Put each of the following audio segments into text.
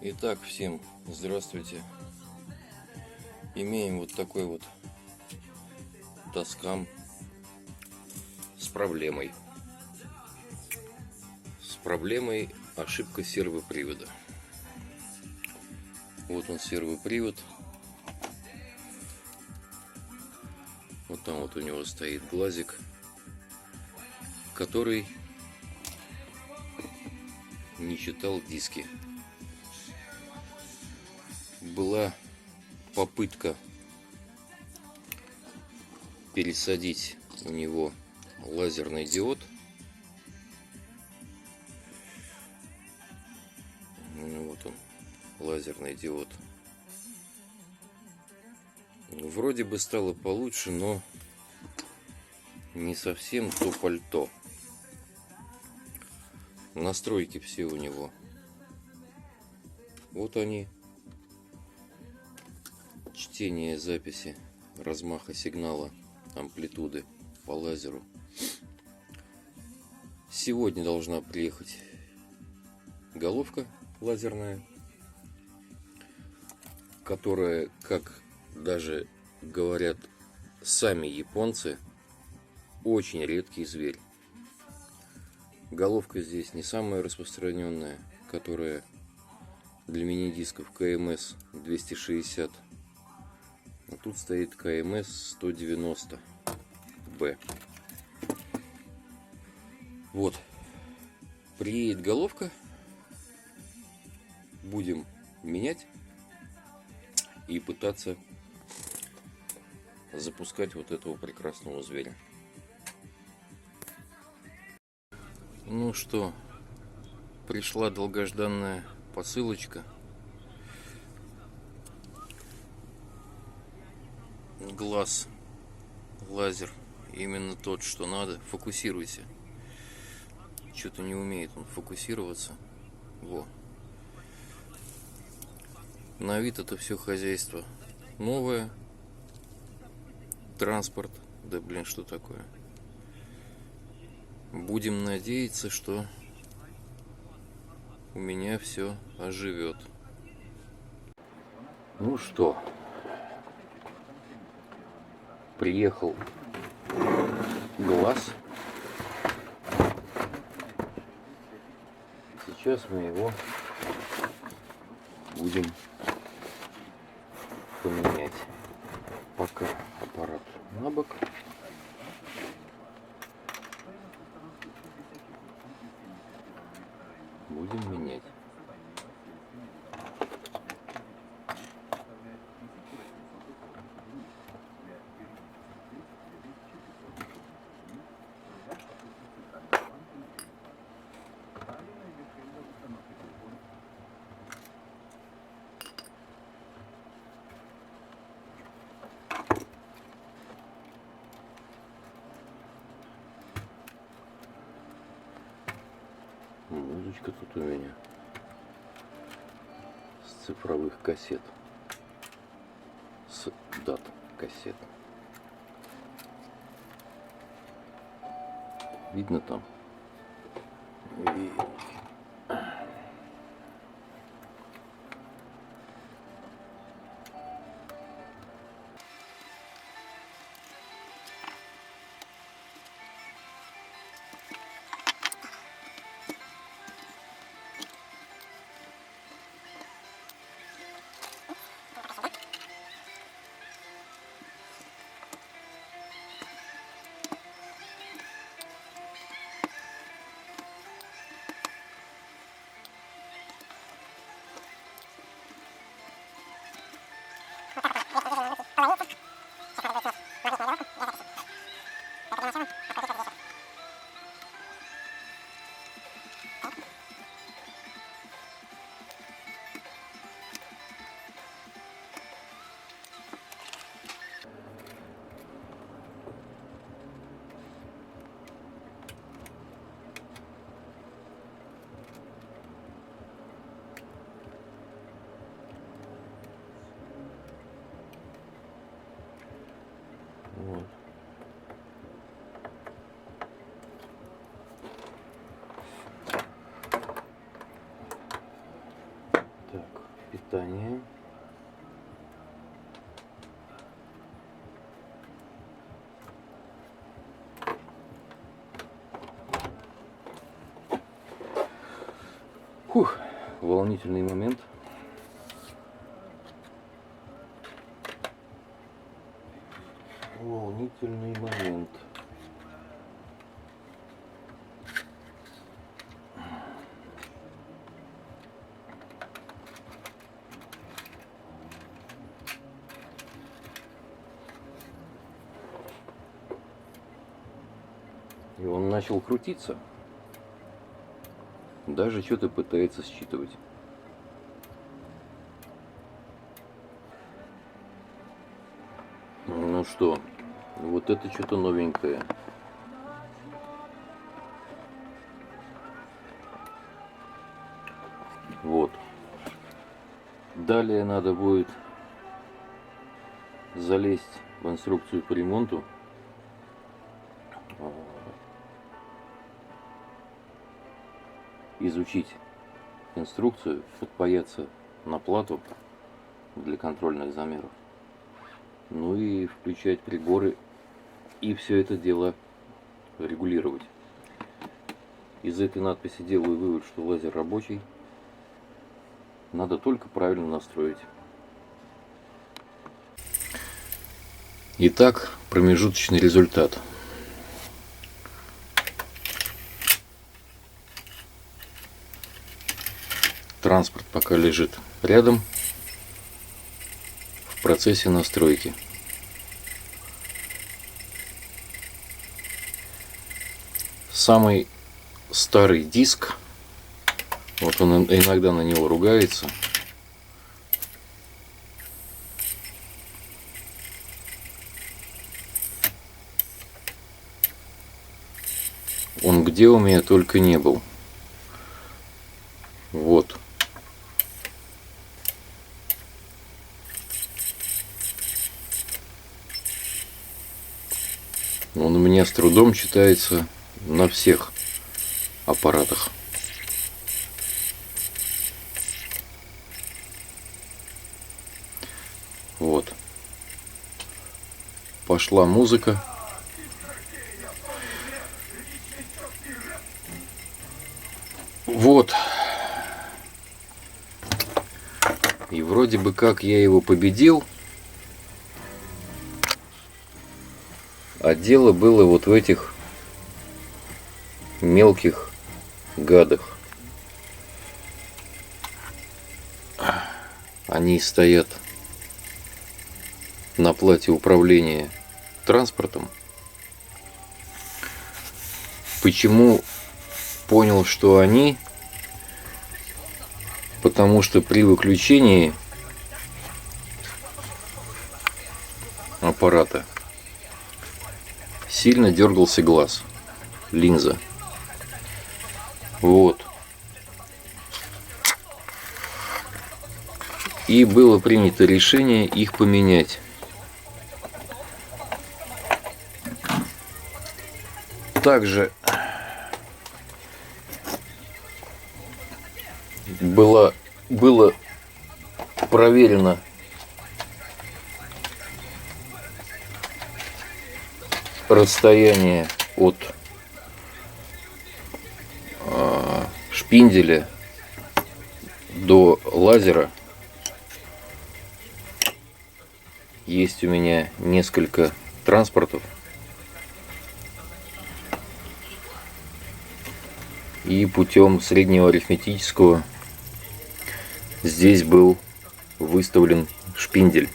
Итак, всем здравствуйте. Имеем вот такой вот Tascam с проблемой. Ошибка сервопривода. Вот он, сервопривод. Вот там вот у него стоит глазик, который не читал диски. Была попытка пересадить у него лазерный диод. Вот он, лазерный диод. Вроде бы стало получше, но не совсем то пальто. Настройки все у него. Вот они. Чтение записи размаха сигнала, амплитуды по лазеру. Сегодня должна приехать головка лазерная, которая, как даже говорят сами японцы, очень редкий зверь. Головка здесь не самая распространенная, которая для мини-дисков КМС 260. А тут стоит КМС 190Б. Вот. Приедет головка. Будем менять и пытаться запускать вот этого прекрасного зверя. Ну что, пришла долгожданная посылочка. Глаз лазер, именно тот, что надо. Фокусируйся. Что-то не умеет он фокусироваться. Во. На вид это все хозяйство новое. Транспорт. Да блин, что такое? Будем надеяться, что у меня все оживет. Ну что, приехал глаз. Сейчас мы его будем поменять. Пока аппарат на бок. Будем менять. Музычка тут у меня с цифровых кассет, с дат кассет. Видно там? Видно. питания. Фух, волнительный момент. Волнительный момент. И он начал крутиться. Даже что-то пытается считывать. Ну что, вот это что-то новенькое. Вот. Далее надо будет залезть в инструкцию по ремонту. Изучить инструкцию, подпаяться на плату для контрольных замеров. Ну и включать приборы и все это дело регулировать. Из этой надписи делаю вывод, что лазер рабочий. Надо только правильно настроить. Итак, промежуточный результат. Транспорт пока лежит рядом в процессе настройки. Самый старый диск, вот он иногда на него ругается. Он где у меня только не был. Вот. Он у меня с трудом читается на всех аппаратах. Вот. Пошла музыка. Вот. И вроде бы как я его победил. А дело было вот в этих мелких гадах. Они стоят на плате управления транспортом. Почему понял, что они? Потому что при выключении аппарата сильно дергался глаз, линза. Вот. И было принято решение их поменять. Также было проверено расстояние от шпинделя до лазера. Есть у меня несколько транспортов. И путем среднего арифметического здесь был выставлен шпиндель,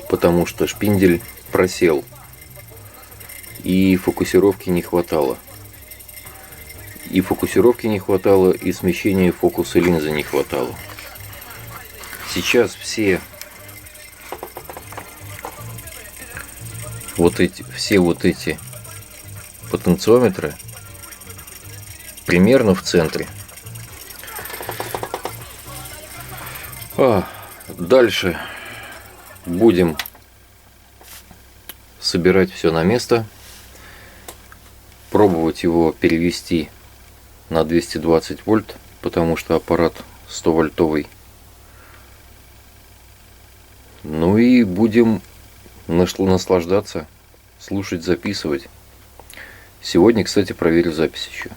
потому что шпиндель просел и фокусировки не хватало. И фокусировки не хватало, и смещения фокуса линзы не хватало. Сейчас все вот эти потенциометры примерно в центре. Дальше будем собирать все на место, пробовать его перевести на 220 вольт, потому что аппарат 100 вольтовый Ну и будем наслаждаться, слушать, записывать. Сегодня, кстати, проверю запись еще.